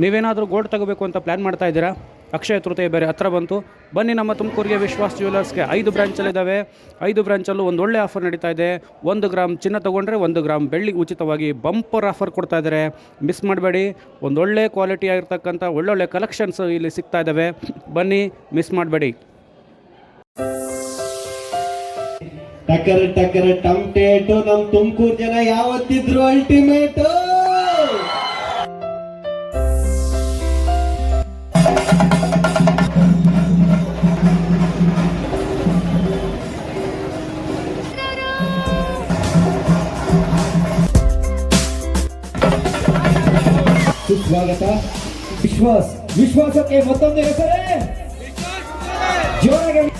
ನೀವೇನಾದರೂ ಗೋಲ್ಡ್ ತಗೋಬೇಕು ಅಂತ ಪ್ಲ್ಯಾನ್ ಮಾಡ್ತಾ ಇದ್ದೀರಾ? ಅಕ್ಷಯ ತೃತೀಯ ಬೇರೆ ಹತ್ರ ಬಂತು. ಬನ್ನಿ ನಮ್ಮ ತುಮಕೂರಿಗೆ ವಿಶ್ವಾಸ್ ಜ್ಯುವೆಲರ್ಸ್ಗೆ 5 ಬ್ರಾಂಚಲ್ಲಿದ್ದಾವೆ. 5 ಬ್ರಾಂಚಲ್ಲೂ ಒಂದು ಒಳ್ಳೆ ಆಫರ್ ನಡೀತಾ ಇದೆ. 1 ಗ್ರಾಮ್ ಚಿನ್ನ ತೊಗೊಂಡ್ರೆ 1 ಗ್ರಾಮ್ ಬೆಳ್ಳಿ ಉಚಿತವಾಗಿ ಬಂಪರ್ ಆಫರ್ ಕೊಡ್ತಾ ಇದ್ದಾರೆ. ಮಿಸ್ ಮಾಡಬೇಡಿ. ಒಂದೊಳ್ಳೆ ಕ್ವಾಲಿಟಿ ಆಗಿರ್ತಕ್ಕಂಥ ಒಳ್ಳೊಳ್ಳೆ ಕಲೆಕ್ಷನ್ಸ್ ಇಲ್ಲಿ ಸಿಗ್ತಾ ಇದ್ದಾವೆ. ಬನ್ನಿ, ಮಿಸ್ ಮಾಡಬೇಡಿ. ಟಕ್ಕರ ಟಮ್ಟೇಟು ನಮ್ಮ ತುಮಕೂರು ಜನ ಯಾವತ್ತಿದ್ರು ಅಲ್ಟಿಮೇಟು. ಸುಸ್ವಾಗತ. ವಿಶ್ವಾಸಕ್ಕೆ ಮತ್ತೊಂದು ಹೆಸರೇ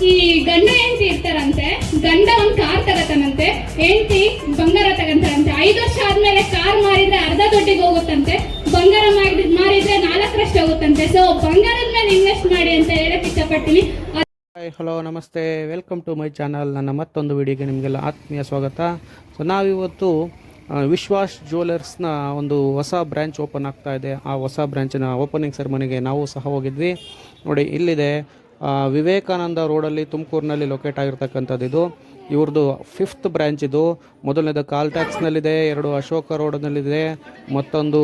ಈ ಗಂಡ ಹೆಂಡತಿ ಇರ್ತಾರಂತೆ. ಗಂಡ ಒಂದ್ ಕಾರ್ ತಗತಾನಂತೆ, ಹೆಂಡತಿ ಬಂಗಾರ ತಗಂತಾರಂತೆ. 5 ವರ್ಷ ಆದ್ಮೇಲೆ ಕಾರ್ ಮಾರಿದ್ರೆ ಅರ್ಧ ದುಡ್ಡಿಗೆ ಹೋಗುತ್ತಂತೆ, ಬಂಗಾರ ಮಾರಿದ್ರೆ 4ರಷ್ಟು ಹೋಗುತ್ತಂತೆ. ಸೊ ಬಂಗಾರದ ಮೇಲೆ ಇನ್ವೆಸ್ಟ್ ಮಾಡಿ ಅಂತ ಹೇಳಕ್ ಇಷ್ಟಪಡ್ತೀನಿ. ಹಾಯ್, ಹಲೋ, ನಮಸ್ತೆ, ವೆಲ್ಕಮ್ ಟು ಮೈ ಚಾನಲ್. ನನ್ನ ಮತ್ತೊಂದು ವಿಡಿಯೋಗೆ ನಿಮಗೆಲ್ಲ ಆತ್ಮೀಯ ಸ್ವಾಗತ. ಸೊ ನಾವಿವತ್ತು ವಿಶ್ವಾಸ್ ಜ್ಯುವೆಲರ್ಸ್ನ ಒಂದು ಹೊಸ ಬ್ರ್ಯಾಂಚ್ ಓಪನ್ ಆಗ್ತಾ ಇದೆ. ಆ ಹೊಸ ಬ್ರ್ಯಾಂಚಿನ ಓಪನಿಂಗ್ ಸೆರೆಮನಿಗೆ ನಾವು ಸಹ ಹೋಗಿದ್ವಿ. ನೋಡಿ, ಇಲ್ಲಿದೆ ವಿವೇಕಾನಂದ ರೋಡಲ್ಲಿ ತುಮಕೂರಿನಲ್ಲಿ ಲೊಕೇಟ್ ಆಗಿರ್ತಕ್ಕಂಥದ್ದು. ಇದು ಇವ್ರದ್ದು 5th ಬ್ರ್ಯಾಂಚ್. ಇದು ಮೊದಲನೇದು ಕಾಲ್ ಟ್ಯಾಕ್ಸ್ನಲ್ಲಿದೆ, 2 ಅಶೋಕ ರೋಡ್ನಲ್ಲಿದೆ, ಮತ್ತೊಂದು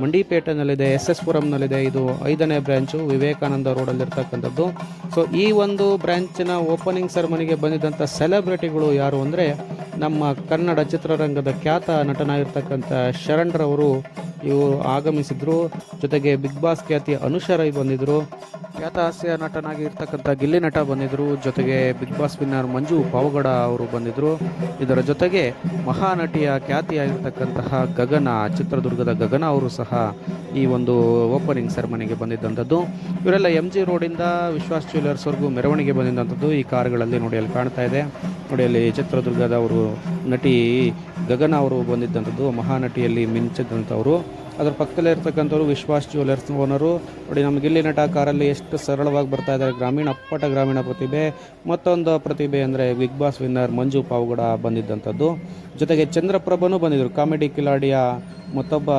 ಮಂಡಿಪೇಟೆನಲ್ಲಿದೆ, SS ಪುರಂನಲ್ಲಿದೆ. ಇದು 5ನೇ ಬ್ರ್ಯಾಂಚು ವಿವೇಕಾನಂದ ರೋಡಲ್ಲಿರ್ತಕ್ಕಂಥದ್ದು. ಸೊ ಈ ಒಂದು ಬ್ರ್ಯಾಂಚಿನ ಓಪನಿಂಗ್ ಸೆರೆಮನಿಗೆ ಬಂದಿದ್ದಂಥ ಸೆಲೆಬ್ರಿಟಿಗಳು ಯಾರು ಅಂದರೆ, ನಮ್ಮ ಕನ್ನಡ ಚಿತ್ರರಂಗದ ಖ್ಯಾತ ನಟನಾಗಿರ್ತಕ್ಕಂಥ ಶರಣ್ರವರು ಇವರು ಆಗಮಿಸಿದರು. ಜೊತೆಗೆ ಬಿಗ್ ಬಾಸ್ ಖ್ಯಾತಿಯ ಅನುಷರೈ ಬಂದಿದ್ದರು. ಖ್ಯಾತ ಹಾಸ್ಯ ನಟನಾಗಿ ಇರ್ತಕ್ಕಂಥ ಗಿಲ್ಲಿ ನಟ ಬಂದಿದ್ದರು. ಜೊತೆಗೆ ಬಿಗ್ ಬಾಸ್ ವಿನ್ನರ್ ಮಂಜು ಪಾವಗಡ ಅವರು ಬಂದಿದ್ದರು. ಇದರ ಜೊತೆಗೆ ಮಹಾನಟಿಯ ಖ್ಯಾತಿಯಾಗಿರ್ತಕ್ಕಂತಹ ಗಗನ, ಚಿತ್ರದುರ್ಗದ ಗಗನ ಅವರು ಸಹ ಈ ಒಂದು ಓಪನಿಂಗ್ ಸೆರೆಮನಿಗೆ ಬಂದಿದ್ದಂಥದ್ದು. ಇವರೆಲ್ಲ MG ರೋಡಿಂದ ವಿಶ್ವಾಸ್ ಜ್ಯುವೆಲರ್ಸ್ವರೆಗೂ ಮೆರವಣಿಗೆ ಬಂದಿದ್ದಂಥದ್ದು. ಈ ಕಾರುಗಳಲ್ಲಿ ನೋಡಿ ಅಲ್ಲಿ ಕಾಣ್ತಾ ಇದೆ. ನೋಡಿ ಅಲ್ಲಿ ಚಿತ್ರದುರ್ಗದ ಅವರು ನಟಿ ಗಗನ ಅವರು ಬಂದಿದ್ದಂಥದ್ದು, ಮಹಾನಟಿಯಲ್ಲಿ ಮಿಂಚಿದಂಥವರು. ಅದರ ಪಕ್ಕದಲ್ಲೇ ಇರ್ತಕ್ಕಂಥವ್ರು ವಿಶ್ವಾಸ್ ಜ್ಯುವೆಲರ್ಸ್ ಓನರು. ನೋಡಿ, ನಮಗೆ ಇಲ್ಲಿ ನಟ ಕಾರಲ್ಲಿ ಎಷ್ಟು ಸರಳವಾಗಿ ಬರ್ತಾ ಇದ್ದಾರೆ. ಅಪ್ಪಟ ಗ್ರಾಮೀಣ ಪ್ರತಿಭೆ. ಮತ್ತೊಂದು ಪ್ರತಿಭೆ ಅಂದರೆ ಬಿಗ್ ಬಾಸ್ ವಿನ್ನರ್ ಮಂಜು ಪಾವಗಡ ಬಂದಿದ್ದಂಥದ್ದು. ಜೊತೆಗೆ ಚಂದ್ರಪ್ರಭನೂ ಬಂದಿದ್ದರು. ಕಾಮಿಡಿ ಕಿಲಾಡಿಯ ಮತ್ತೊಬ್ಬ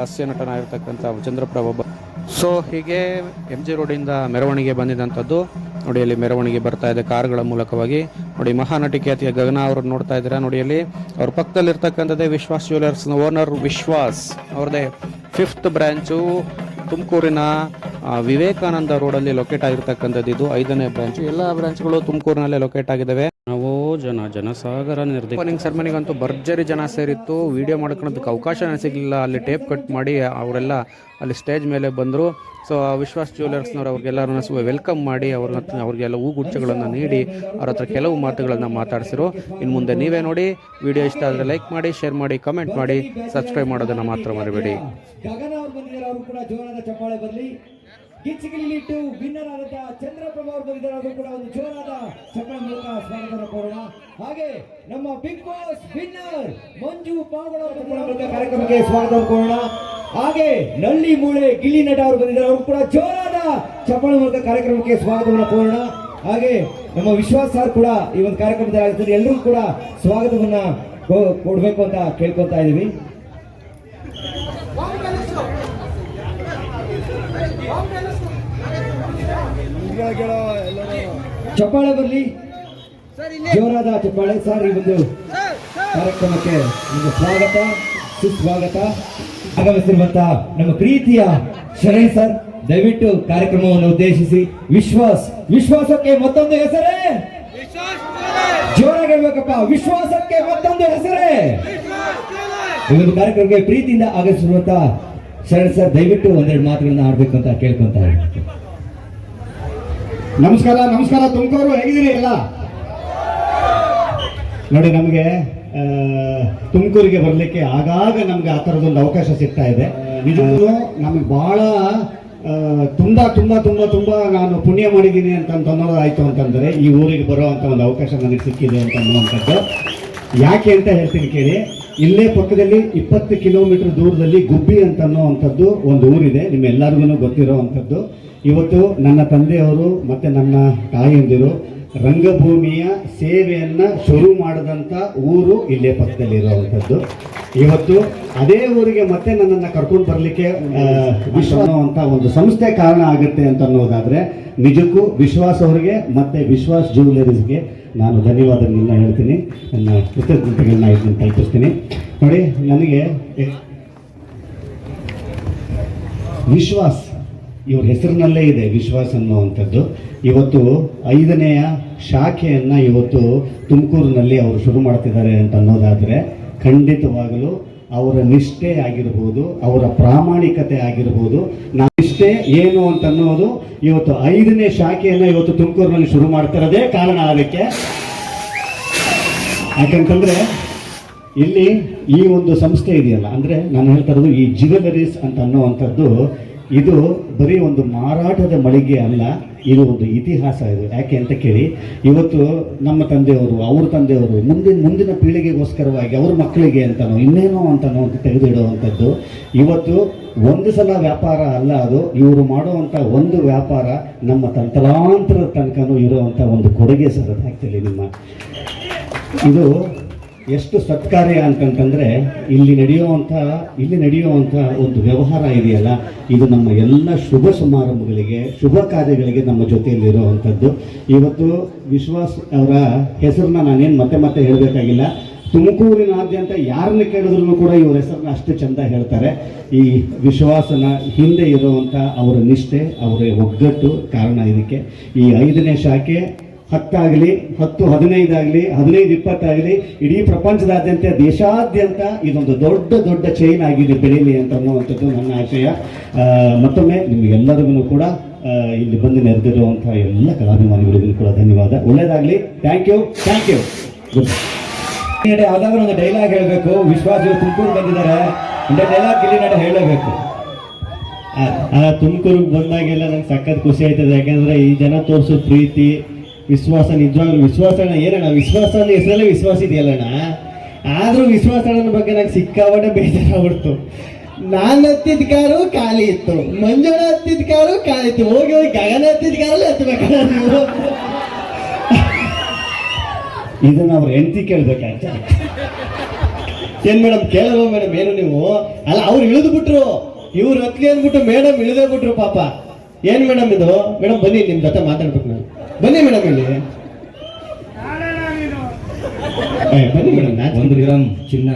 ಹಾಸ್ಯ ನಟನಾಗಿರ್ತಕ್ಕಂಥ ಚಂದ್ರಪ್ರಭ. ಸೊ ಹೀಗೆ MG ರೋಡಿಂದ ಮೆರವಣಿಗೆ ಬಂದಿದ್ದಂಥದ್ದು. ನೋಡಿ ಅಲ್ಲಿ ಮೆರವಣಿಗೆ ಬರ್ತಾ ಇದೆ ಕಾರುಗಳ ಮೂಲಕವಾಗಿ. ನೋಡಿ, ಮಹಾನಟಿ ಖ್ಯಾತಿಯ ಗಗನ ಅವರು ನೋಡ್ತಾ ಇದ್ದೀರಾ. ನೋಡಿ ಅಲ್ಲಿ ಅವ್ರ ಪಕ್ಕದಲ್ಲಿರ್ತಕ್ಕಂಥದ್ದೇ ವಿಶ್ವಾಸ್ ಜ್ಯುವೆಲರ್ಸ್ನ ಓನರ್ ವಿಶ್ವಾಸ್ ಅವ್ರದ್ದೇ 5th ಬ್ರ್ಯಾಂಚು ತುಮಕೂರಿನ ವಿವೇಕಾನಂದ ರೋಡಲ್ಲಿ ಲೊಕೇಟ್ ಆಗಿರ್ತಕ್ಕಂಥದ್ದು. ಇದು 5ನೇ ಬ್ರಾಂಚು. ಎಲ್ಲ ಬ್ರಾಂಚ್ಗಳು ತುಮಕೂರಿನಲ್ಲೇ ಲೊಕೇಟ್ ಆಗಿದ್ದಾವೆ. ನಾವು ಜನಸಾಗರ ಓಪನಿಂಗ್ ಸೆರೆಮನಿಗಂತೂ ಭರ್ಜರಿ ಜನ ಸೇರಿತ್ತು. ವಿಡಿಯೋ ಮಾಡ್ಕೊಳ್ಳೋದಕ್ಕೆ ಅವಕಾಶನೇ ಸಿಗಲಿಲ್ಲ. ಅಲ್ಲಿ ಟೇಪ್ ಕಟ್ ಮಾಡಿ ಅವರೆಲ್ಲ ಅಲ್ಲಿ ಸ್ಟೇಜ್ ಮೇಲೆ ಬಂದರು. ಸೊ ವಿಶ್ವಾಸ್ ಜ್ಯುವೆಲರ್ಸ್ನವ್ರು ಅವ್ರಿಗೆಲ್ಲರೂ ವೆಲ್ಕಮ್ ಮಾಡಿ ಅವ್ರಿಗೆಲ್ಲ ಹೂಗುಚ್ಛಗಳನ್ನು ನೀಡಿ ಅವ್ರ ಹತ್ರ ಕೆಲವು ಮಾತುಗಳನ್ನು ಮಾತಾಡಿಸಿರು. ಇನ್ನು ಮುಂದೆ ನೀವೇ ನೋಡಿ. ವಿಡಿಯೋ ಇಷ್ಟ ಆದರೆ ಲೈಕ್ ಮಾಡಿ, ಶೇರ್ ಮಾಡಿ, ಕಮೆಂಟ್ ಮಾಡಿ, ಸಬ್ಸ್ಕ್ರೈಬ್ ಮಾಡೋದನ್ನು ಮಾತ್ರ ಮರಿಬೇಡಿ. ಗಿಚ್ಚಿಗಿಲಿಟ್ಟು ವಿನ್ನರ್ ಆದಂತ ಚಂದ್ರಪ್ರಭ ಅವರು ಬಂದಿದ್ದಾರೆ. ಅವರು ಕೂಡ ಒಂದು ಜೋರಾದ ಚಪ್ಪಾಳೆ ಮೂಲಕ ಸ್ವಾಗತ ಕೋರೋಣ. ಹಾಗೆ ನಮ್ಮ ಬಿಗ್ ಬಾಸ್ ವಿನ್ನರ್ ಮಂಜು ಪಾವಗಡ ಅವರು ಕಾರ್ಯಕ್ರಮಕ್ಕೆ ಸ್ವಾಗತ ಕೋರೋಣ. ಹಾಗೆ ನಳ್ಳಿ ಮೂಳೆ ಗಿಲ್ಲಿ ನಟ ಅವರು ಬಂದಿದ್ದಾರೆ. ಅವರು ಕೂಡ ಜೋರಾದ ಚಪ್ಪಾಳೆ ಮೂಲಕ ಕಾರ್ಯಕ್ರಮಕ್ಕೆ ಸ್ವಾಗತವನ್ನು ಕೋರೋಣ. ಹಾಗೆ ನಮ್ಮ ವಿಶ್ವಾಸ್ ಸರ್ ಕೂಡ ಈ ಒಂದು ಕಾರ್ಯಕ್ರಮದಲ್ಲಿ ಎಲ್ಲರೂ ಕೂಡ ಸ್ವಾಗತವನ್ನ ಕೊಡಬೇಕು ಅಂತ ಕೇಳ್ಕೊತಾ ಇದೀವಿ. ಚಪ್ಪಾಳೆ ಬರಲಿ, ಜೋರಾದ ಚಪ್ಪಾಳೆ. ಸರ್, ಈ ಒಂದು ಕಾರ್ಯಕ್ರಮಕ್ಕೆ ನಿಮಗೆ ಸ್ವಾಗತ, ಸುಸ್ವಾಗತ. ಆಗಮಿಸಿರುವಂತಹ ನಮ್ಮ ಪ್ರೀತಿಯ ಶರಣ್ ಸರ್, ದಯವಿಟ್ಟು ಕಾರ್ಯಕ್ರಮವನ್ನು ಉದ್ದೇಶಿಸಿ ವಿಶ್ವಾಸಕ್ಕೆ ಮತ್ತೊಂದು ಹೆಸರೇ, ಜೋರಾಗಿ ಹೇಳ್ಬೇಕಪ್ಪ, ವಿಶ್ವಾಸಕ್ಕೆ ಮತ್ತೊಂದು ಹೆಸರೇ. ಈ ಒಂದು ಕಾರ್ಯಕ್ರಮಕ್ಕೆ ಪ್ರೀತಿಯಿಂದ ಆಗಮಿಸಿರುವಂತಹ ಶರಣ್ ಸರ್, ದಯವಿಟ್ಟು ಒಂದೆರಡು ಮಾತುಗಳನ್ನ ಆಡ್ಬೇಕು ಅಂತ ಕೇಳ್ಕೊಂತ ಇದ್ದೀನಿ. ನಮಸ್ಕಾರ ತುಮಕೂರು, ಹೇಗಿದ್ದೀರಿ ಎಲ್ಲ? ನೋಡಿ, ನಮಗೆ ತುಮಕೂರಿಗೆ ಬರಲಿಕ್ಕೆ ಆಗಾಗ ನಮ್ಗೆ ಆ ಥರದೊಂದು ಅವಕಾಶ ಸಿಗ್ತಾ ಇದೆ. ನಿಜಕ್ಕೂ ನಮಗೆ ಬಹಳ ತುಂಬಾ ತುಂಬಾ ತುಂಬಾ ತುಂಬಾ ನಾನು ಪುಣ್ಯ ಮಾಡಿದ್ದೀನಿ ಅಂತ ಅನ್ನೋದಾಯ್ತು ಅಂತಂದರೆ ಈ ಊರಿಗೆ ಬರುವಂಥ ಒಂದು ಅವಕಾಶ ನನಗೆ ಸಿಕ್ಕಿದೆ ಅಂತ ಅನ್ನುವಂಥದ್ದು. ಯಾಕೆ ಅಂತ ಹೇಳ್ತೀನಿ ಕೇಳಿ. ಇಲ್ಲೇ ಪಕ್ಕದಲ್ಲಿ 20 ಕಿಲೋಮೀಟರ್ ದೂರದಲ್ಲಿ ಗುಬ್ಬಿ ಅಂತ ಅನ್ನೋವಂಥದ್ದು ಒಂದು ಊರಿದೆ, ನಿಮ್ಮೆಲ್ಲರಿಗೂ ಗೊತ್ತಿರೋ ಅಂಥದ್ದು. ಇವತ್ತು ನನ್ನ ತಂದೆಯವರು ಮತ್ತು ನನ್ನ ತಾಯಿಯಂದಿರು ರಂಗಭೂಮಿಯ ಸೇವೆಯನ್ನ ಶುರು ಮಾಡಿದಂಥ ಊರು ಇಲ್ಲೇ ಪಕ್ಕದಲ್ಲಿರುವಂಥದ್ದು. ಇವತ್ತು ಅದೇ ಊರಿಗೆ ಮತ್ತೆ ನನ್ನನ್ನು ಕರ್ಕೊಂಡು ಬರಲಿಕ್ಕೆ ವಿಶ್ವ ಅಂತ ಒಂದು ಸಂಸ್ಥೆ ಕಾರಣ ಆಗುತ್ತೆ ಅಂತ ಅನ್ನೋದಾದ್ರೆ ನಿಜಕ್ಕೂ ವಿಶ್ವಾಸ್ ಅವರಿಗೆ ಮತ್ತೆ ವಿಶ್ವಾಸ್ ಜ್ಯುವೆಲರೀಸ್ಗೆ ನಾನು ಧನ್ಯವಾದಗಳನ್ನ ಹೇಳ್ತೀನಿ, ನನ್ನ ಕೃತಜ್ಞತೆಗಳನ್ನ ಇದನ್ನು ತಲುಪಿಸ್ತೀನಿ. ನೋಡಿ, ನನಗೆ ವಿಶ್ವಾಸ್ ಇವ್ರ ಹೆಸರಿನಲ್ಲೇ ಇದೆ ವಿಶ್ವಾಸ್ ಅನ್ನುವಂಥದ್ದು. ಇವತ್ತು 5ನೆಯ ಶಾಖೆಯನ್ನು ಇವತ್ತು ತುಮಕೂರಿನಲ್ಲಿ ಅವರು ಶುರು ಮಾಡ್ತಿದ್ದಾರೆ ಅಂತ ಅನ್ನೋದಾದರೆ ಖಂಡಿತವಾಗಲೂ ಅವರ ನಿಷ್ಠೆ ಆಗಿರ್ಬೋದು, ಅವರ ಪ್ರಾಮಾಣಿಕತೆ ಆಗಿರ್ಬೋದು, ನಿಷ್ಠೆ ಏನು ಅಂತ ಅನ್ನೋದು ಇವತ್ತು 5ನೇ ಶಾಖೆಯನ್ನು ಇವತ್ತು ತುಮಕೂರಿನಲ್ಲಿ ಶುರು ಮಾಡ್ತಿರೋದೇ ಕಾರಣ ಅದಕ್ಕೆ. ಯಾಕಂತಂದರೆ ಇಲ್ಲಿ ಈ ಒಂದು ಸಂಸ್ಥೆ ಇದೆಯಲ್ಲ, ಅಂದರೆ ನಾನು ಹೇಳ್ತಾ ಇರೋದು ಈ ಜ್ಯುವೆಲರೀಸ್ ಅಂತ ಅನ್ನುವಂಥದ್ದು ಇದು ಬರೀ ಒಂದು ಮಾರಾಟದ ಮಳಿಗೆ ಅಲ್ಲ, ಇದು ಒಂದು ಇತಿಹಾಸ. ಇದು ಯಾಕೆ ಅಂತ ಕೇಳಿ, ಇವತ್ತು ನಮ್ಮ ತಂದೆಯವರು, ಅವ್ರ ತಂದೆಯವರು ಮುಂದಿನ ಪೀಳಿಗೆಗೋಸ್ಕರವಾಗಿ ಅವ್ರ ಮಕ್ಕಳಿಗೆ ಅಂತನೋ ಇನ್ನೇನೋ ಅಂತನೋ ಅಂತ ತೆಗೆದಿಡುವಂಥದ್ದು ಇವತ್ತು ಒಂದು ಸಲ ವ್ಯಾಪಾರ ಅಲ್ಲ, ಅದು ಇವರು ಮಾಡುವಂಥ ಒಂದು ವ್ಯಾಪಾರ ನಮ್ಮ ತಲಾಂತರದ ತನಕನೂ ಇರುವಂಥ ಒಂದು ಕೊಡುಗೆ ಸರ್. ಅದು ಆ್ಯಕ್ಚುಲಿ ನಿಮ್ಮ ಇದು ಎಷ್ಟು ಸತ್ಕಾರ್ಯ ಅಂತಂತಂದರೆ ಇಲ್ಲಿ ನಡೆಯುವಂಥ ಒಂದು ವ್ಯವಹಾರ ಇದೆಯಲ್ಲ, ಇದು ನಮ್ಮ ಎಲ್ಲ ಶುಭ ಸಮಾರಂಭಗಳಿಗೆ, ಶುಭ ಕಾರ್ಯಗಳಿಗೆ ನಮ್ಮ ಜೊತೆಯಲ್ಲಿರುವಂಥದ್ದು. ಇವತ್ತು ವಿಶ್ವಾಸ್ ಅವರ ಹೆಸರನ್ನ ನಾನೇನು ಮತ್ತೆ ಹೇಳಬೇಕಾಗಿಲ್ಲ. ತುಮಕೂರಿನಾದ್ಯಂತ ಯಾರನ್ನ ಕೇಳಿದ್ರು ಕೂಡ ಇವ್ರ ಹೆಸರನ್ನ ಅಷ್ಟು ಚಂದ ಹೇಳ್ತಾರೆ. ಈ ವಿಶ್ವಾಸನ ಹಿಂದೆ ಇರುವಂಥ ಅವರ ನಿಷ್ಠೆ, ಅವರ ಒಗ್ಗಟ್ಟು ಕಾರಣ ಇದಕ್ಕೆ. ಈ 5ನೇ ಶಾಖೆ 10 ಆಗಲಿ, 10, 15 ಆಗಲಿ, 15, 20 ಆಗಲಿ, ಇಡೀ ಪ್ರಪಂಚದಾದ್ಯಂತ, ದೇಶಾದ್ಯಂತ ಇದೊಂದು ದೊಡ್ಡ ಚೈನ್ ಆಗಿದೆ, ಬೆಳೀಲಿ ಅಂತ ಅನ್ನುವಂಥದ್ದು ನನ್ನ ಆಶಯ. ಮತ್ತೊಮ್ಮೆ ನಿಮಗೆಲ್ಲರಿಗೂ ಕೂಡ ಇಲ್ಲಿ ಬಂದು ನೆರೆದಿರುವಂಥ ಎಲ್ಲ ಕಲಾಭಿಮಾನಿಗಳಿಗೂ ಕೂಡ ಧನ್ಯವಾದ. ಒಳ್ಳೆಯದಾಗಲಿ. Thank you. ಗುಡ್. ಯಾವ್ದಾದ್ರು ಒಂದು ಡೈಲಾಗ್ ಹೇಳಬೇಕು. ವಿಶ್ವಾಸ್ ತುಮಕೂರು ಬಂದಿದ್ದಾರೆ, ಒಂದು ಡೈಲಾಗ್ ಇಲ್ಲಿ ನಡೆ ಹೇಳಬೇಕು. ತುಮಕೂರಿಗೆ ಬಂದಾಗೆಲ್ಲ ನಂಗೆ ಸಖತ್ ಖುಷಿ ಆಯ್ತದೆ. ಯಾಕೆಂದರೆ ಈ ಜನ ತೋರಿಸೋ ಪ್ರೀತಿ, ವಿಶ್ವಾಸ, ನಿಜವಾಗ್ಲೂ ವಿಶ್ವಾಸನ ಏನಣ್ಣ, ವಿಶ್ವಾಸ ಅನ್ನೋ ಹೆಸರಲ್ಲೇ ವಿಶ್ವಾಸ ಇದೆಯಲ್ಲಣ್ಣ. ಆದರೂ ವಿಶ್ವಾಸನ ಬಗ್ಗೆ ನಂಗೆ ಸಿಕ್ಕಾಪಟ್ಟೆ ಬೇಜಾರಾಗ್ಬಿಡ್ತು. ನಾನು ಹತ್ತಿದ ಕಾರು ಖಾಲಿ ಇತ್ತು, ಮಂಜುಳ ಹತ್ತಿದ ಕಾರು ಖಾಲಿ ಇತ್ತು, ಹೋಗಿ ಗಗನ ಹತ್ತಿದ ಕಾರಲ್ಲಿ ಹತ್ತಬೇಕಣ್ಣ ನೀವು. ಇದನ್ನ ಅವ್ರ ಹೆಂಡತಿ ಕೇಳ್ಬೇಕಾಯ್ತ. ಏನ್ ಮೇಡಮ್ ಕೇಳಲ್ವ ಮೇಡಮ್ ಏನು ನೀವು? ಅಲ್ಲ, ಅವ್ರು ಇಳಿದು ಬಿಟ್ರು, ಇವ್ರು ಹತ್ಲಿ ಅಂದ್ಬಿಟ್ಟು ಮೇಡಮ್ ಇಳಿದೇ ಬಿಟ್ರು ಪಾಪ. ಏನ್ ಮೇಡಮ್ ಇದು? ಮೇಡಮ್ ಬನ್ನಿ, ನಿಮ್ ಜೊತೆ ಮಾತಾಡ್ಬೇಕು ನಾನು. ಬನ್ನಿ ಮೇಡಮ್ ಇಲ್ಲಿ. ಬನ್ನಿ ಮೇಡಮ್. 1 ಗ್ರಾಮ್ ಚಿನ್ನ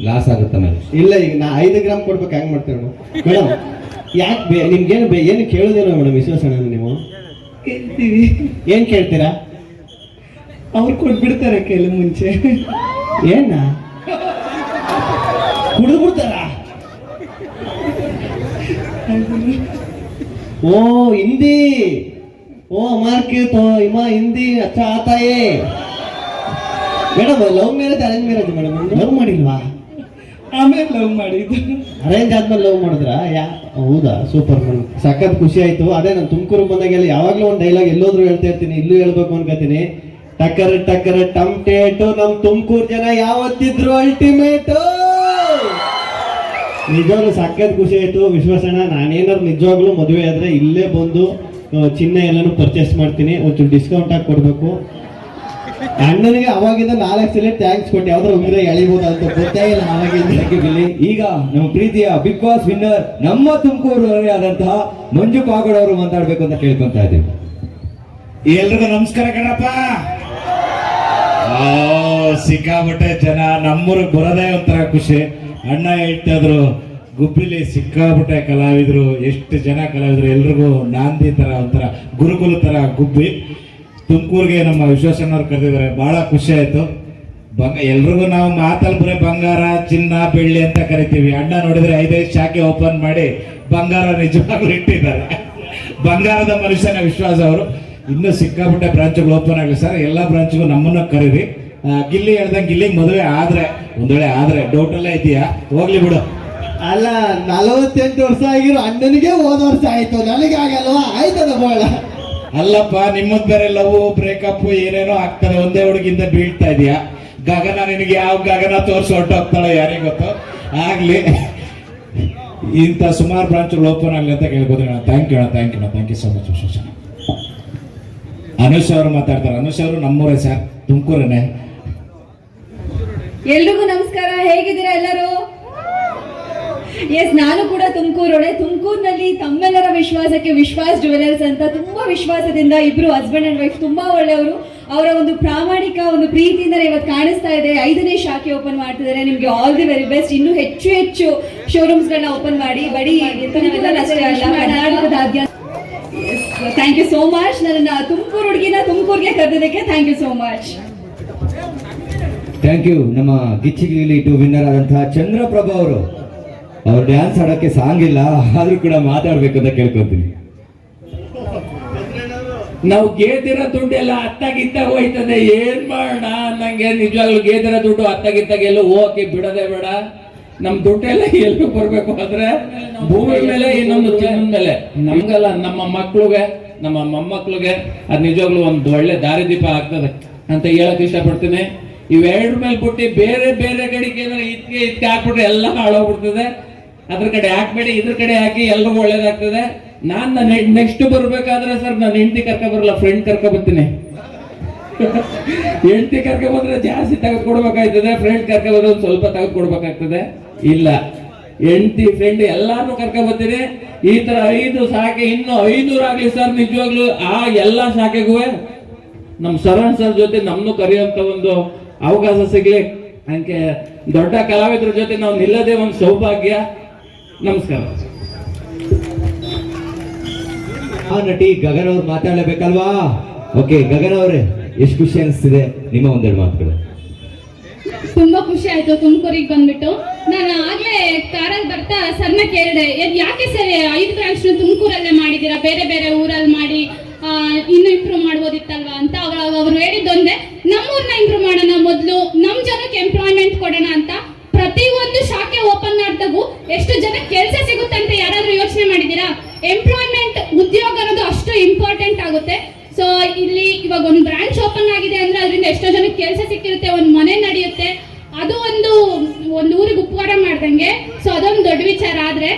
ಲಾಸ್ ಆಗುತ್ತೆ ಮೇಡಮ್. ಇಲ್ಲ, ಈಗ ನಾ 5 ಗ್ರಾಮ್ ಕೊಡ್ಬೇಕು, ಹೆಂಗ್ ಮಾಡ್ತೇವೆ ಮೇಡಮ್? ಯಾಕೆ ನಿಮ್ಗೇನು ಏನು ಕೇಳೋದೇನೋ ಮೇಡಮ್ ವಿಶ್ವಾಸನ ನೀವು? ಕೇಳ್ತೀವಿ. ಏನ್ ಕೇಳ್ತೀರಾ? ಅವ್ರು ಕೊಟ್ಬಿಡ್ತಾರೆ ಕೆಲವು ಮುಂಚೆ. ಏನ ಕುಡಿದು ಬಿಡ್ತಾರ? ओ हिंदी, ओ हमारे तो इमा हिंदी अच्छा आता है madam. Love marriage arrange marriage madam? Love ಮಾಡಿಲ್ವಾ? ಆಮೇಲೆ ಲವ್ ಮಾಡಿದ್ದು. ಅರೇಂಜ್ ಆದ್ಮೇಲೆ ಲವ್ ಮಾಡಿದ್ರಾ? ಹೌದಾ, ಸೂಪರ್ ಮೇಡಮ್, ಸಖತ್ ಖುಷಿ ಆಯ್ತು. ಅದೇ ನಾನು ತುಮಕೂರಿಗೆ ಬಂದಾಗೆಲ್ಲ ಯಾವಾಗಲೂ ಒಂದು ಡೈಲಾಗ್ ಎಲ್ಲೋದ್ರೂ ಹೇಳ್ತಾ ಇರ್ತೀನಿ, ಇಲ್ಲೂ ಹೇಳ್ಬೇಕು ಅನ್ಕೋತೀನಿ. ಟಕ್ಕರ ಟಮ್ಟೇಟು, ನಮ್ ತುಮಕೂರು ಜನ ಯಾವತ್ತಿದ್ರು ಅಲ್ಟಿಮೇಟು. ನಿಜವಾಗ್ಲೂ ಸಖತ್ ಖುಷಿ ಆಯ್ತು ವಿಶ್ವಾಸಣ್ಣ. ನಾನೇನಾದ್ರು ನಿಜವಾಗ್ಲೂ ಮದುವೆ ಆದ್ರೆ ಇಲ್ಲೇ ಬಂದು ಚಿನ್ನ ಎಲ್ಲಾನು ಪರ್ಚೇಸ್ ಮಾಡ್ತೀನಿ, ಒಂಚೂರು ಡಿಸ್ಕೌಂಟ್ ಆಗಿ ಕೊಡ್ಬೇಕು. ಅಣ್ಣನಿಗೆ ಅವಾಗಿಂದ 4 ಸಲ ಥ್ಯಾಂಕ್ಸ್ ಕೊಟ್ಟು ಯಾವ್ದಾರು ಉಂಗ್ರೆ ಎಳಿಬಹುದು ಅಂತ ಗೊತ್ತೇ ಇಲ್ಲ ಅವಾಗಿಂದ. ಈಗ ನಮ್ಮ ಪ್ರೀತಿಯ ಬಿಗ್ ಬಾಸ್ ವಿನ್ನರ್ ನಮ್ಮ ತುಮಕೂರು ಆದಂತಹ ಮಂಜು ಪಾಗೋಡ್ ಅವರು ಮಾತಾಡ್ಬೇಕು ಅಂತ ಕೇಳ್ಕೊಂತ ಇದ್ದೀವಿ. ಎಲ್ರಿಗೂ ನಮಸ್ಕಾರ ಕಣಪ್ಪ. ಸಿಕ್ಕಾಪಟ್ಟೆ ಜನ ನಮ್ಮೂರಿಗೆ ಬರೋದೇ ಒಂಥರ ಖುಷಿ. ಅಣ್ಣ ಹೇಳ್ತಾ ಇದ್ರು, ಗುಬ್ಬಿಲಿ ಸಿಕ್ಕಾಪಟ್ಟೆ ಕಲಾವಿದರು, ಎಷ್ಟು ಜನ ಕಲಾವಿದರು, ಎಲ್ರಿಗೂ ನಾಂದಿ ತರ ಒಂಥರ ಗುರುಕುಲ ತರ ಗುಬ್ಬಿ. ತುಮಕೂರಿಗೆ ನಮ್ಮ ವಿಶ್ವಾಸಣ್ಣವ್ರು ಕರೆದಿದ್ದಾರೆ, ಬಹಳ ಖುಷಿ ಆಯ್ತು. ಎಲ್ರಿಗೂ ನಾವು ಮಾತಲ್ಲಿ ಬರೀ ಬಂಗಾರ, ಚಿನ್ನ, ಬೆಳ್ಳಿ ಅಂತ ಕರಿತೀವಿ. ಅಣ್ಣ ನೋಡಿದ್ರೆ 5 ಶಾಖೆ ಓಪನ್ ಮಾಡಿ ಬಂಗಾರ ನಿಜವಾಗ್ಲೂ ಇಟ್ಟಿದ್ದಾರೆ. ಬಂಗಾರದ ಮನುಷ್ಯನ ವಿಶ್ವಾಸ ಅವರು. ಇನ್ನೂ ಸಿಕ್ಕಾಪಟ್ಟೆ ಬ್ರಾಂಚ್ಗಳು ಓಪನ್ ಆಗಲಿ ಸರ್, ಎಲ್ಲ ಬ್ರಾಂಚ್ಗೂ ನಮ್ಮನ್ನ ಕರೀರಿ. ಗಿಲ್ಲಿ ಹೇಳ್ದಂಗೆ ಇಲ್ಲಿಗೆ ಮದುವೆ ಆದ್ರೆ, ಒಂದ್ ವೇಳೆ ಆದ್ರೆ ಡೌಟ್ ಎಲ್ಲ ಇದೆಯಾ? ಹೋಗ್ಲಿ ಬಿಡು. ಅಲ್ಲ, 48 ವರ್ಷ ಆಗಿರೋ ಅಣ್ಣನಿಗೆ ಹೋದ ವರ್ಷ ಆಯ್ತು, ನನಗೆ ಆಗಲ್ವಾ? ಆಯ್ತದ ಬಹಳ. ಅಲ್ಲಪ್ಪ, ನಿಮ್ಮದ್ ಬೇರೆ ಲವ್ ಬ್ರೇಕಪ್ ಏನೇನೋ ಆಗ್ತದೆ, ಒಂದೇ ಹುಡುಗಿಂದ ಬೀಳ್ತಾ ಇದೆಯಾ? ಗಗನ ನಿನಗೆ ಯಾವ ಗಗನ ತೋರಿಸಿ ಹೊರಟೋಗ್ತಾಳೆ ಯಾರಿಗೆ ಗೊತ್ತು. ಆಗ್ಲಿ, ಇಂಥ ಸುಮಾರು ಬ್ರಾಂಚ್ಗಳು ಓಪನ್ ಆಗಲಿ ಅಂತ ಕೇಳ್ಬೋದು. ಥ್ಯಾಂಕ್ ಯು ಸೊ ಮಚ್ ವಿಶ್ವಾಸ. ಅನುಷ್ ಅವರು ಮಾತಾಡ್ತಾರೆ. ಅನುಷ್ ಅವರು ನಮ್ಮೂರೇ ಸರ್, ತುಮಕೂರೇ. ಎಲ್ರಿಗೂ ನಮಸ್ಕಾರ, ಹೇಗಿದ್ದೀರಾ ಎಲ್ಲರೂ? ಎಸ್, ನಾನು ಕೂಡ ತುಮಕೂರೊಳೆ. ತುಮಕೂರಿನಲ್ಲಿ ತಮ್ಮೆಲ್ಲರ ವಿಶ್ವಾಸಕ್ಕೆ ವಿಶ್ವಾಸ್ ಜ್ಯುವೆಲರ್ಸ್ ಅಂತ ತುಂಬಾ ವಿಶ್ವಾಸದಿಂದ ಇಬ್ರು ಹಸ್ಬೆಂಡ್ ಅಂಡ್ ವೈಫ್ ತುಂಬಾ ಒಳ್ಳೆಯವರು. ಅವರ ಒಂದು ಪ್ರಾಮಾಣಿಕ ಒಂದು ಪ್ರೀತಿಯಿಂದ ಇವತ್ತು ಕಾಣಿಸ್ತಾ ಇದೆ. 5ನೇ ಶಾಖೆ ಓಪನ್ ಮಾಡ್ತಿದ್ದಾರೆ. ನಿಮ್ಗೆ ಆಲ್ ದಿ ವೆರಿ ಬೆಸ್ಟ್. ಇನ್ನೂ ಹೆಚ್ಚು ಹೆಚ್ಚು ಶೋರೂಮ್ಸ್ ಗಳನ್ನ ಓಪನ್ ಮಾಡಿ. ಬಡಿ ನಾವೆಲ್ಲ ಅಷ್ಟೇ ಅಲ್ಲ, ಕರ್ನಾಟಕದಾದ್ಯಂತ. Thank you so much. ನನ್ನ ತುಮಕೂರು ಹುಡುಗಿನ ತುಮಕೂರಿಗೆ ಕರೆದಿದ್ದಕ್ಕೆ thank you so much. Thank you. ನಮ್ಮ ಗಿಚ್ಚಿಗಿಲಿ 2 ವಿನ್ನರ್ ಆದಂತಹ ಚಂದ್ರಪ್ರಭಾ ಅವರು, ಅವ್ರು ಡ್ಯಾನ್ಸ್ ಆಡೋಕ್ಕೆ ಸಾಂಗ್ ಇಲ್ಲ, ಆದ್ರೂ ಕೂಡ ಮಾತಾಡ್ಬೇಕು ಅಂತ ಕೇಳ್ಕೊತೀನಿ. ನಾವು ಗೇದಿರ ದುಡ್ಡು ಎಲ್ಲ ಅತ್ತಾಗಿತ್ತಾಗ ಹೋಯ್ತದೆ, ಏನ್ ಮಾಡೋಣ? ನಂಗೆ ನಿಜವಾಗ್ಲೂ ಗೇದಿರ ದುಡ್ಡು ಅತ್ತಾಗಿತ್ತಾಗ ಎಲ್ಲೂ ಹೋಗಕ್ಕೆ ಬಿಡೋದೇ ಬೇಡ. ನಮ್ ದುಡ್ಡೆಲ್ಲ ಎಲ್ಲೂ ಬರ್ಬೇಕು ಆದ್ರೆ ಭೂಮಿ ಮೇಲೆ, ಇನ್ನೊಂದು ಚಿನ್ನದ ಮೇಲೆ. ನಮ್ಗಲ್ಲ, ನಮ್ಮ ಮಕ್ಳಿಗೆ, ನಮ್ಮ ಮೊಮ್ಮಕ್ಳಿಗೆ ಅದ್ ನಿಜವಾಗ್ಲೂ ಒಂದು ಒಳ್ಳೆ ದಾರಿದೀಪ ಆಗ್ತದೆ ಅಂತ ಹೇಳಕ್ ಇಷ್ಟಪಡ್ತೀನಿ. ಇವೆರಡ್ರ ಮೇಲೆ ಬಿಟ್ಟು ಬೇರೆ ಬೇರೆ ಕಡೆಗೆ ಇದಕ್ಕೆ ಹಾಕ್ಬಿಟ್ರೆ ಎಲ್ಲ ಹಾಳೋಗ್ಬಿಡ್ತದೆ. ಅದ್ರ ಕಡೆ ಹಾಕ್ಬೇಡಿ, ಇದ್ರ ಕಡೆ ಹಾಕಿ ಎಲ್ರಿಗೂ ಒಳ್ಳೇದಾಗ್ತದೆ. ನಾನ್ ನೆಕ್ಸ್ಟ್ ಬರ್ಬೇಕಾದ್ರೆ ಸರ್, ನಾನು ಹೆಂಡತಿ ಕರ್ಕ ಬರಲ್ಲ, ಫ್ರೆಂಡ್ ಕರ್ಕ ಬರ್ತೀನಿ. ಹೆಂಡತಿ ಕರ್ಕ ಬಂದ್ರೆ ಜಾಸ್ತಿ ತೆಗೆದು ಕೊಡ್ಬೇಕಾಗ್ತದೆ, ಫ್ರೆಂಡ್ ಕರ್ಕ ಬಂದ್ರೆ ಒಂದು ಸ್ವಲ್ಪ ತೆಗೆದು ಕೊಡ್ಬೇಕಾಗ್ತದೆ. ಇಲ್ಲ, ಹೆಂಡತಿ ಫ್ರೆಂಡ್ ಎಲ್ಲಾರು ಕರ್ಕ ಬರ್ತೀನಿ. ಈ ತರ 5 ಶಾಖೆ, ಇನ್ನು 500 ಆಗ್ಲಿ ಸರ್. ನಿಜವಾಗ್ಲೂ ಆ ಎಲ್ಲಾ ಶಾಖೆಗೂ ನಮ್ ಶರಣ್ ಸರ್ ಜೊತೆ ನಮ್ನು ಕರೆಯುವಂತ ಒಂದು ಅವಕಾಶ ಸಿಗ್ಲಿ. ಹಂಗೆ ದೊಡ್ಡ ಕಲಾವಿದ್ರ ಜೊತೆ ನಾವು ನಿಲ್ಲದೆ ಒಂದು ಸೌಭಾಗ್ಯ. ನಮಸ್ಕಾರ. ನಟಿ ಗಗನ್ ಅವ್ರು ಮಾತಾಡಲೇಬೇಕಲ್ವಾ? ಓಕೆ, ಗಗನ್ ಅವರೇ, ಎಷ್ಟು ಖುಷಿ ಅನಿಸ್ತಿದೆ? ನಿಮ್ಮ ಒಂದೆರಡು ಮಾತುಗಳು. ತುಂಬಾ ಖುಷಿ ಆಯ್ತು ತುಮಕೂರಿಗೆ ಬಂದ್ಬಿಟ್ಟು. ನಾನು ಆಗ್ಲೇ ಕಾರಲ್ಲಿ ಬರ್ತಾ ಸರ್ನ ಕೇಳಿದೆ, ಯಾಕೆ ಸರ್ 5 ಬ್ರಾಂಚ್ ತುಮಕೂರಲ್ಲೇ ಮಾಡಿದ್ದೀರಾ, ಬೇರೆ ಬೇರೆ ಊರಲ್ಲಿ ಮಾಡಿ ಇನ್ನು ಇಂಪ್ರೂವ್ ಮಾಡ್ಬೋದಿತ್ತಲ್ವಾ ಅಂತ. ಅವ್ರು ಹೇಳಿದ್ದೊಂದೇ, ನಮ್ಮೂರ್ನ ಇಂಪ್ರೂವ್ ಮಾಡೋಣ, ಮೊದಲು ನಮ್ ಜನಕ್ಕೆ ಎಂಪ್ಲಾಯ್ಮೆಂಟ್ ಕೊಡೋಣ ಅಂತ. ಪ್ರತಿಯೊಂದು ಶಾಖೆ ಓಪನ್ ಮಾಡಿದಾಗೂ ಎಷ್ಟು ಜನಕ್ಕೆ ಕೆಲಸ ಸಿಗುತ್ತೆ ಅಂತ ಯಾರಾದ್ರೂ ಯೋಚನೆ ಮಾಡಿದ್ದೀರಾ? ಎಂಪ್ಲಾಯ್ಮೆಂಟ್, ಉದ್ಯೋಗ ಅನ್ನೋದು ಅಷ್ಟು ಇಂಪಾರ್ಟೆಂಟ್ ಆಗುತ್ತೆ. ಸೊ ಇಲ್ಲಿ ಇವಾಗ ಒಂದು ಬ್ರಾಂಚ್ ಓಪನ್ ಆಗಿದೆ ಅಂದ್ರೆ ಅದರಿಂದ ಎಷ್ಟೋ ಜನಕ್ಕೆ ಕೆಲಸ ಸಿಕ್ಕಿರುತ್ತೆ, ಒಂದು ಮನೆ ನಡೆಯುತ್ತೆ. ಅದು ಒಂದು ಊರಿಗೆ ಉಪಕಾರ ಮಾಡ್ದಂಗೆ. ಸೊ ಅದೊಂದು ದೊಡ್ಡ ವಿಚಾರ. ಆದ್ರೆ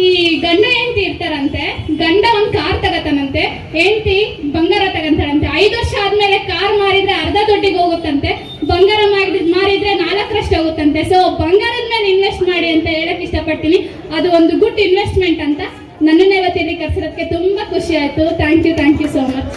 ಈ ಗಂಡ ಹೆಂಡತಿ ಇರ್ತಾರಂತೆ, ಗಂಡ ಒಂದು ಕಾರ್ ತಗತಾನಂತೆ, ಹೆಂಡತಿ ಬಂಗಾರ ತಗಂತಾಳಂತೆ. 5 ವರ್ಷ ಆದ್ಮೇಲೆ ಕಾರ್ ಮಾರಿದ್ರೆ ಅರ್ಧ ದುಡ್ಡಿಗೆ ಹೋಗುತ್ತಂತೆ, ಬಂಗಾರ ಮಾರಿದ್ರೆ 4ರಷ್ಟು ಹೋಗುತ್ತಂತೆ. ಸೊ ಬಂಗಾರದ ಮೇಲೆ ಇನ್ವೆಸ್ಟ್ ಮಾಡಿ ಅಂತ ಹೇಳಕ್ ಇಷ್ಟಪಡ್ತೀನಿ. ಅದು ಒಂದು ಗುಡ್ ಇನ್ವೆಸ್ಟ್ಮೆಂಟ್ ಅಂತ. ನನ್ನನ್ನೇ ಇವತ್ತಿಲ್ಲಿ ಕರ್ಸಿರೋದಕ್ಕೆ ತುಂಬಾ ಖುಷಿ ಆಯ್ತು. Thank you so much.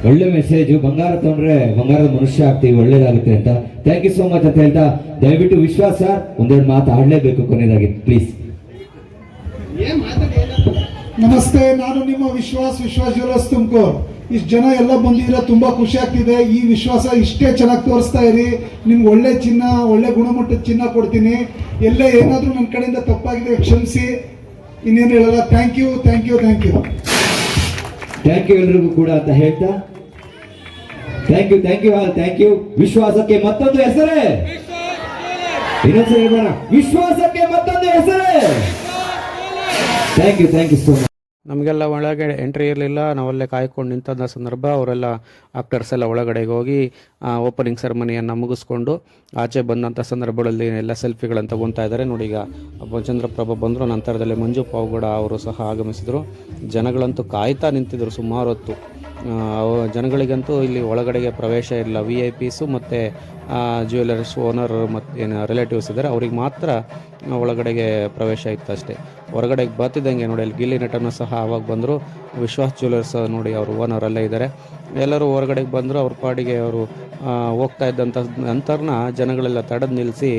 ಒಳ್ಳೆ ಮೆಸೇಜ್. ಬಂಗಾರ ತಗೊಂಡ್ರೆ ಬಂಗಾರದ ಮನುಷ್ಯ ಆಗ್ತೀವಿ, ಒಳ್ಳೇದಾಗುತ್ತೆ ಅಂತ. ಥ್ಯಾಂಕ್ ಯು ಸೋ ಮಚ್ ಅಂತ ಹೇಳ್ತಾ, ದಯವಿಟ್ಟು ವಿಶ್ವಾಸ ಸರ್ ಒಂದೆರಡು ಮಾತು ಆಡ್ಲೇಬೇಕು ಕೊನೆಯದಾಗಿ, ಪ್ಲೀಸ್. ನಮಸ್ತೆ, ನಾನು ನಿಮ್ಮ ವಿಶ್ವಾಸ್ ಜ್ಯುವೆಲರ್ಸ್ ತುಮಕೂರು. ಇಷ್ಟು ಜನ ಎಲ್ಲ ಬಂದಿದ್ರೆ ತುಂಬಾ ಖುಷಿ ಆಗ್ತಿದೆ. ಈ ವಿಶ್ವಾಸ ಇಷ್ಟೇ ಚೆನ್ನಾಗಿ ತೋರಿಸ್ತಾ ಇರಿ. ನಿಮ್ಗೆ ಒಳ್ಳೆ ಚಿನ್ನ, ಒಳ್ಳೆ ಗುಣಮಟ್ಟದ ಚಿನ್ನ ಕೊಡ್ತೀನಿ. ಎಲ್ಲೇ ಏನಾದರೂ ನನ್ನ ಕಡೆಯಿಂದ ತಪ್ಪಾಗಿದೆ ಕ್ಷಮಿಸಿ, ಇನ್ನೇನು ಹೇಳಲ್ಲ. ಥ್ಯಾಂಕ್ ಯು ಎಲ್ರಿಗೂ ಕೂಡ ಅಂತ ಹೇಳ್ತಾ, ಥ್ಯಾಂಕ್ ಯು. ವಿಶ್ವಾಸಕ್ಕೆ ಮತ್ತೊಂದು ಹೆಸರೇ, ಇನ್ನೊಂದ್ಸರಿ ಹೇಳೋಣ, ವಿಶ್ವಾಸಕ್ಕೆ ಮತ್ತೊಂದು ಹೆಸರೇ. Thank you so much. ನಮಗೆಲ್ಲ ಒಳಗೆ ಎಂಟ್ರಿ ಇರಲಿಲ್ಲ, ನಾವಲ್ಲೇ ಕಾಯ್ಕೊಂಡು ನಿಂತಂಥ ಸಂದರ್ಭ ಅವರೆಲ್ಲ ಆಕ್ಟರ್ಸ್ ಎಲ್ಲ ಒಳಗಡೆಗೆ ಹೋಗಿ ಓಪನಿಂಗ್ ಸೆರೆಮನಿಯನ್ನು ಮುಗಿಸ್ಕೊಂಡು ಆಚೆ ಬಂದಂಥ ಸಂದರ್ಭಗಳಲ್ಲಿ ಎಲ್ಲ ಸೆಲ್ಫಿಗಳನ್ನು ತಗೊತಾ ಇದ್ದಾರೆ. ನೋಡಿ, ಈಗ ಚಂದ್ರಪ್ರಭಾ ಬಂದರು, ನಂತರದಲ್ಲಿ ಮಂಜು ಪಾವಗಡ ಅವರು ಸಹ ಆಗಮಿಸಿದರು. ಜನಗಳಂತೂ ಕಾಯ್ತಾ ನಿಂತಿದ್ದರು ಸುಮಾರು ಹೊತ್ತು. ಜನಗಳಿಗಂತೂ ಇಲ್ಲಿ ಒಳಗಡೆಗೆ ಪ್ರವೇಶ ಇಲ್ಲ. VIPs ಮತ್ತು ಜ್ಯುವೆಲರ್ಸ್ ಓನರ್ ಮತ್ತು ಏನು ರಿಲೇಟಿವ್ಸ್ ಇದ್ದಾರೆ ಅವ್ರಿಗೆ ಮಾತ್ರ ಒಳಗಡೆಗೆ ಪ್ರವೇಶ ಇತ್ತು ಅಷ್ಟೇ. ಹೊರಗಡೆಗೆ ಬರ್ತಿದ್ದಂಗೆ ನೋಡಿ, ಅಲ್ಲಿ ಗಿಲ್ಲಿ ನಟನೂ ಸಹ ಆವಾಗ ಬಂದರು. ವಿಶ್ವಾಸ್ ಜ್ಯುವೆಲರ್ಸ್ ನೋಡಿ, ಅವರು ಓನರ್ ಅಲ್ಲೇ ಇದ್ದಾರೆ. ಎಲ್ಲರೂ ಹೊರಗಡೆಗೆ ಬಂದರು, ಅವ್ರ ಪಾಡಿಗೆ ಅವರು ಹೋಗ್ತಾ ಇದ್ದಂಥ ನಂತರನ ಜನಗಳೆಲ್ಲ ತಡೆದು ನಿಲ್ಲಿಸಿ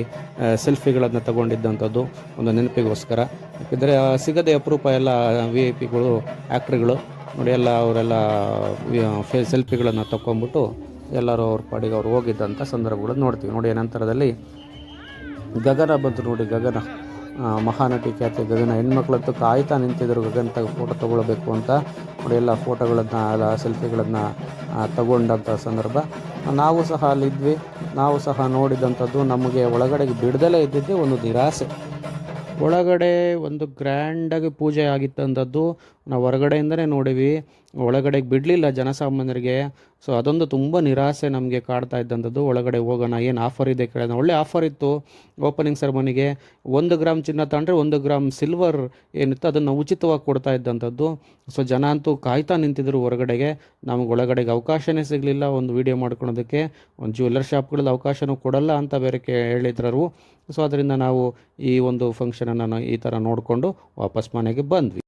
ಸೆಲ್ಫಿಗಳನ್ನು ತಗೊಂಡಿದ್ದಂಥದ್ದು ಒಂದು ನೆನಪಿಗೋಸ್ಕರ. ಯಾಕೆಂದರೆ ಸಿಗದೆ ಅಪರೂಪ ಎಲ್ಲ VIPಗಳು, ಆ್ಯಕ್ಟ್ರ್ಗಳು ನೋಡಿ, ಎಲ್ಲ ಅವರೆಲ್ಲ ಸೆಲ್ಫಿಗಳನ್ನು ತಗೊಂಬಿಟ್ಟು ಎಲ್ಲರೂ ಅವ್ರ ಪಾಡಿಗೆ ಅವ್ರು ಹೋಗಿದ್ದಂಥ ಸಂದರ್ಭಗಳನ್ನು ನೋಡ್ತೀವಿ. ನೋಡಿ, ನಂತರದಲ್ಲಿ ಗಗನ ಬಂತು ನೋಡಿ, ಗಗನ ಮಹಾನಟಿ ಖ್ಯಾತಿ ಗಗನ. ಹೆಣ್ಮಕ್ಳಂತೂ ಕಾಯ್ತಾ ನಿಂತಿದ್ದರು ಗಗನ್ ಫೋಟೋ ತೊಗೊಳ್ಬೇಕು ಅಂತ. ನೋಡಿ, ಎಲ್ಲ ಫೋಟೋಗಳನ್ನು, ಎಲ್ಲ ಸೆಲ್ಫಿಗಳನ್ನು ತಗೊಂಡಂಥ ಸಂದರ್ಭ. ನಾವು ಸಹ ಅಲ್ಲಿದ್ವಿ, ನಾವು ಸಹ ನೋಡಿದಂಥದ್ದು. ನಮಗೆ ಒಳಗಡೆಗೆ ಬಿಡದಲೇ ಇದ್ದಿದ್ದೇ ಒಂದು ನಿರಾಸೆ. ಒಳಗಡೆ ಒಂದು ಗ್ರ್ಯಾಂಡಾಗಿ ಪೂಜೆ ಆಗಿತ್ತಂಥದ್ದು ನಾವು ಹೊರಗಡೆಯಿಂದನೇ ನೋಡಿವಿ, ಒಳಗಡೆಗೆ ಬಿಡಲಿಲ್ಲ ಜನಸಾಮಾನ್ಯರಿಗೆ. ಸೊ ಅದೊಂದು ತುಂಬ ನಿರಾಸೆ ನಮಗೆ ಕಾಡ್ತಾ ಇದ್ದಂಥದ್ದು. ಒಳಗಡೆ ಹೋಗೋಣ, ಏನು ಆಫರ್ ಇದೆ ಕೇಳೋಣ. ಒಳ್ಳೆ ಆಫರ್ ಇತ್ತು ಓಪನಿಂಗ್ ಸೆರೆಮನಿಗೆ. 1 ಗ್ರಾಮ್ ಚಿನ್ನ ತಗೊಂಡ್ರೆ 1 ಗ್ರಾಮ್ ಸಿಲ್ವರ್ ಏನಿತ್ತು ಅದನ್ನು ಉಚಿತವಾಗಿ ಕೊಡ್ತಾ ಇದ್ದಂಥದ್ದು. ಸೊ ಜನ ಅಂತೂ ಕಾಯ್ತಾ ನಿಂತಿದ್ರು ಹೊರಗಡೆಗೆ. ನಮಗೆ ಒಳಗಡೆಗೆ ಅವಕಾಶನೇ ಸಿಗಲಿಲ್ಲ ಒಂದು ವಿಡಿಯೋ ಮಾಡ್ಕೊಳೋದಕ್ಕೆ. ಒಂದು ಜ್ಯುವೆಲ್ಲರ್ ಶಾಪ್ಗಳಲ್ಲಿ ಅವಕಾಶನೂ ಕೊಡಲ್ಲ ಅಂತ ಬೇರೆ ಹೇಳಿದ್ರು. ಸೊ ಅದರಿಂದ ನಾವು ಈ ಒಂದು ಫಂಕ್ಷನನ್ನು ಈ ಥರ ನೋಡಿಕೊಂಡು ವಾಪಸ್ ಮನೆಗೆ ಬಂದ್ವಿ.